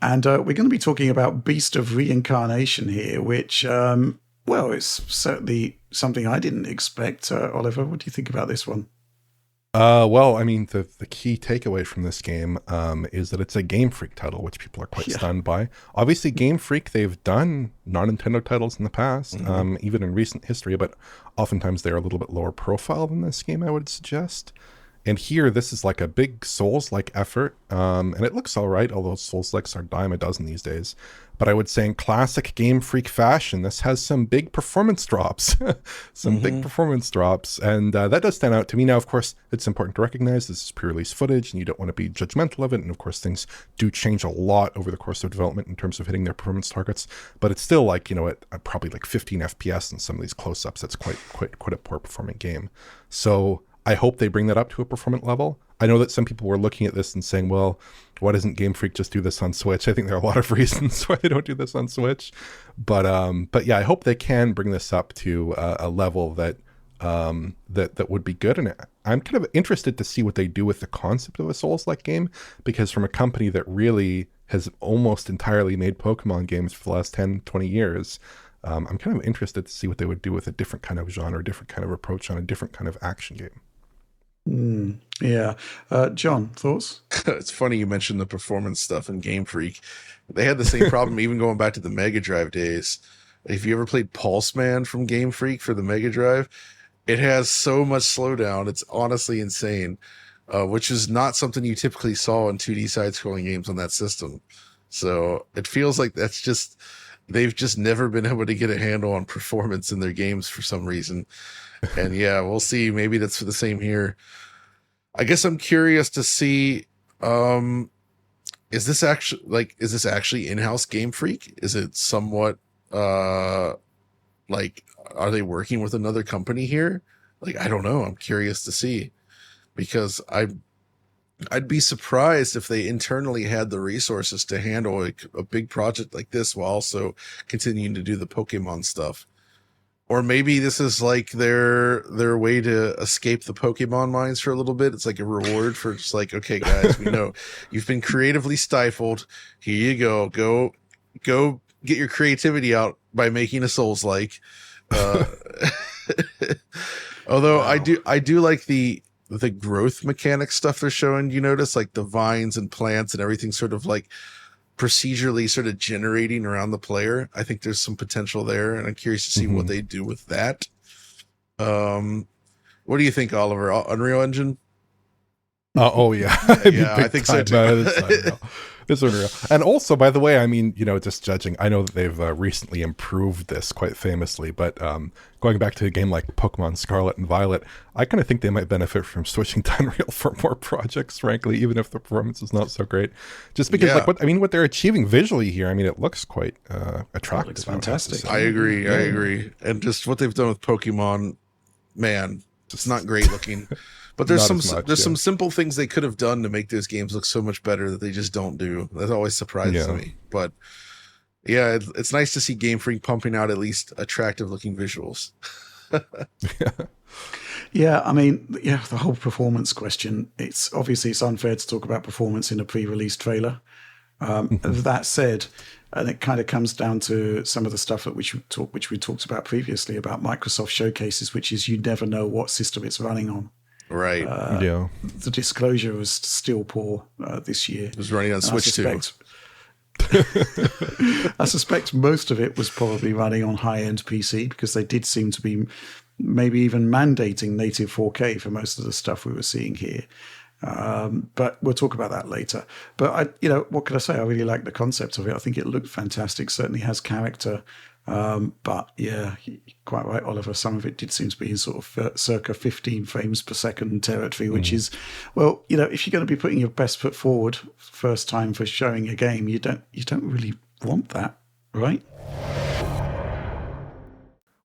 And we're going to be talking about Beast of Reincarnation here, which, well, it's certainly something I didn't expect. Oliver, what do you think about this one? Well, I mean, the key takeaway from this game is that it's a Game Freak title, which people are quite stunned by. Obviously, Game Freak, they've done non-Nintendo titles in the past, even in recent history, but oftentimes they're a little bit lower profile than this game, I would suggest. And here, this is like a big Souls-like effort, and it looks all right, although Souls-likes are a dime a dozen these days. But I would say in classic Game Freak fashion, this has some big performance drops. Big performance drops, and that does stand out to me. Now, of course, it's important to recognize this is pre-release footage, and you don't want to be judgmental of it. And of course, things do change a lot over the course of development in terms of hitting their performance targets. But it's still like, at probably like 15 FPS in some of these close-ups. That's quite a poor performing game. So I hope they bring that up to a performant level. I know that some people were looking at this and saying, well, why doesn't Game Freak just do this on Switch? I think there are a lot of reasons why they don't do this on Switch. But yeah, I hope they can bring this up to a level that would be good. And I'm kind of interested to see what they do with the concept of a Souls-like game, because from a company that really has almost entirely made Pokemon games for the last 10, 20 years, I'm kind of interested to see what they would do with a different kind of genre, different kind of approach on a different kind of action game. Yeah. John, thoughts? It's funny you mentioned the performance stuff in Game Freak. They had the same problem even going back to the Mega Drive days. If you ever played Pulse Man from Game Freak for the Mega Drive, it has so much slowdown. It's honestly insane, which is not something you typically saw in 2D side-scrolling games on that system. So it feels like they've just never been able to get a handle on performance in their games for some reason. And yeah, we'll see. Maybe that's for the same here. I guess I'm curious to see, is this actually in-house Game Freak? Is it somewhat, are they working with another company here? I don't know. I'm curious to see, because I'd be surprised if they internally had the resources to handle a big project like this while also continuing to do the Pokemon stuff. Or maybe this is like their way to escape the Pokemon mines for a little bit. It's like a reward for just like, okay, guys, we know you've been creatively stifled. Here you go. Go get your creativity out by making a Souls-like. Although wow. I do like the growth mechanic stuff they're showing. You notice like the vines and plants and everything sort of like procedurally sort of generating around the player. I think there's some potential there, and I'm curious to see what they do with that. What do you think, Oliver? Unreal Engine? Oh yeah. Yeah, I think so too. It's unreal. And also, by the way, I mean, just judging, I know that they've recently improved this quite famously, but going back to a game like Pokemon Scarlet and Violet, I kind of think they might benefit from switching to Unreal for more projects, frankly, even if the performance is not so great. Just because, what they're achieving visually here, I mean, it looks quite attractive. It's fantastic. I agree. And just what they've done with Pokemon, man, it's not great looking. But there's some simple things they could have done to make those games look so much better that they just don't do. That always surprises me. But yeah, it's nice to see Game Freak pumping out at least attractive looking visuals. Yeah, I mean, the whole performance question, it's unfair to talk about performance in a pre-release trailer. That said, and it kind of comes down to some of the stuff that which we talked about previously about Microsoft showcases, which is you never know what system it's running on. Right. The disclosure was still poor this year. It was running on Switch too. I suspect most of it was probably running on high-end PC, because they did seem to be maybe even mandating native 4K for most of the stuff we were seeing here. But we'll talk about that later. But what can I say? I really like the concept of it. I think it looked fantastic. Certainly has character. But yeah, you're quite right, Oliver. Some of it did seem to be in sort of circa 15 frames per second territory, which is, well, if you're going to be putting your best foot forward first time for showing a game, you don't really want that, right?